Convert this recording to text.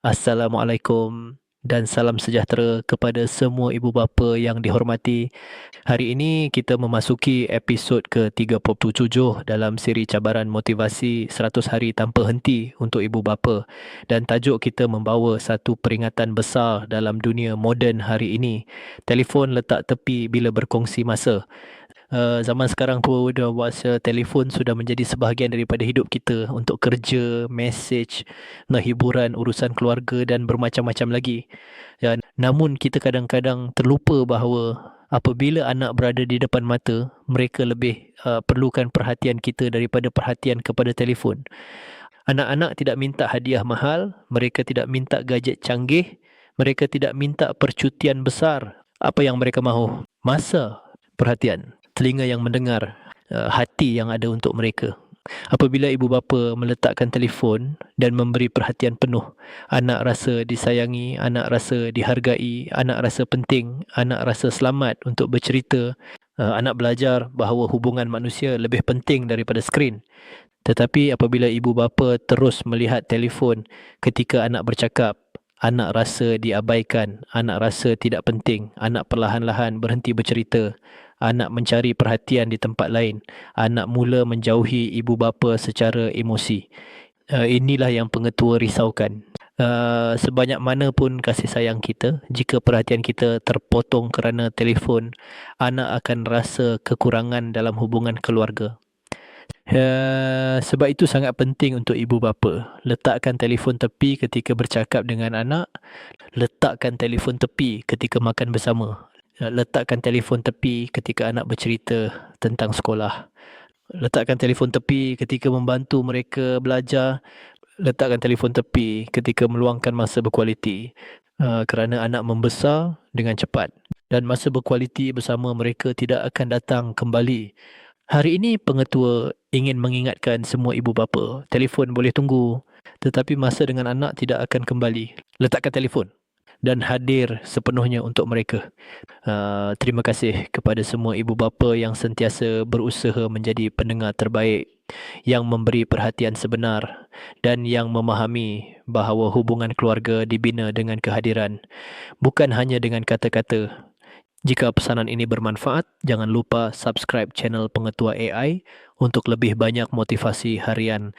Assalamualaikum dan salam sejahtera kepada semua ibu bapa yang dihormati. Hari ini kita memasuki episod ke-37 dalam siri cabaran motivasi 100 hari tanpa henti untuk ibu bapa, dan tajuk kita membawa satu peringatan besar dalam dunia moden hari ini. Telefon letak tepi bila berkongsi masa. Zaman sekarang pun dah wasa telefon sudah menjadi sebahagian daripada hidup kita untuk kerja, mesej, hiburan, urusan keluarga dan bermacam-macam lagi. Dan namun kita kadang-kadang terlupa bahawa apabila anak berada di depan mata, mereka lebih perlukan perhatian kita daripada perhatian kepada telefon. Anak-anak tidak minta hadiah mahal, mereka tidak minta gadget canggih, mereka tidak minta percutian besar. Apa yang mereka mahu? Masa, perhatian, telinga yang mendengar, hati yang ada untuk mereka. Apabila ibu bapa meletakkan telefon dan memberi perhatian penuh, anak rasa disayangi, anak rasa dihargai, anak rasa penting, anak rasa selamat untuk bercerita. Anak belajar bahawa hubungan manusia lebih penting daripada skrin. Tetapi apabila ibu bapa terus melihat telefon ketika anak bercakap, anak rasa diabaikan, anak rasa tidak penting, anak perlahan-lahan berhenti bercerita, anak mencari perhatian di tempat lain, anak mula menjauhi ibu bapa secara emosi. Inilah yang pengetua risaukan. Sebanyak mana pun kasih sayang kita, jika perhatian kita terpotong kerana telefon, anak akan rasa kekurangan dalam hubungan keluarga. Sebab itu sangat penting untuk ibu bapa letakkan telefon tepi ketika bercakap dengan anak, letakkan telefon tepi ketika makan bersama, letakkan telefon tepi ketika anak bercerita tentang sekolah, letakkan telefon tepi ketika membantu mereka belajar, letakkan telefon tepi ketika meluangkan masa berkualiti, kerana anak membesar dengan cepat dan masa berkualiti bersama mereka tidak akan datang kembali. Hari ini pengetua ingin mengingatkan semua ibu bapa, telefon boleh tunggu, tetapi masa dengan anak tidak akan kembali. Letakkan telefon dan hadir sepenuhnya untuk mereka. Terima kasih kepada semua ibu bapa yang sentiasa berusaha menjadi pendengar terbaik, yang memberi perhatian sebenar dan yang memahami bahawa hubungan keluarga dibina dengan kehadiran, bukan hanya dengan kata-kata. Jika pesanan ini bermanfaat, jangan lupa subscribe channel Pengetua AI untuk lebih banyak motivasi harian.